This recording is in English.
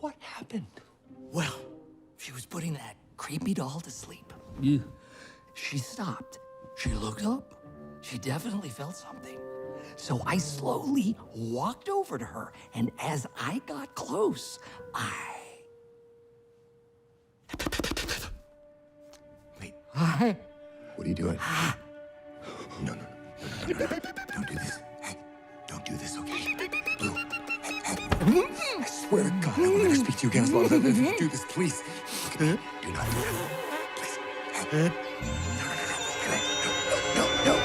What happened? Well, she was putting that creepy doll to sleep. Yeah. She stopped. She looked up. She definitely felt something. So I slowly walked over to her, and as I got close, Wait, I... what are you doing? No. Don't do this. Hey, don't do this, okay? Blue, hey. I swear to God, I will never speak to you again as long as I live. Do this, please. Look at me. Do not do that. Please. Hey. No.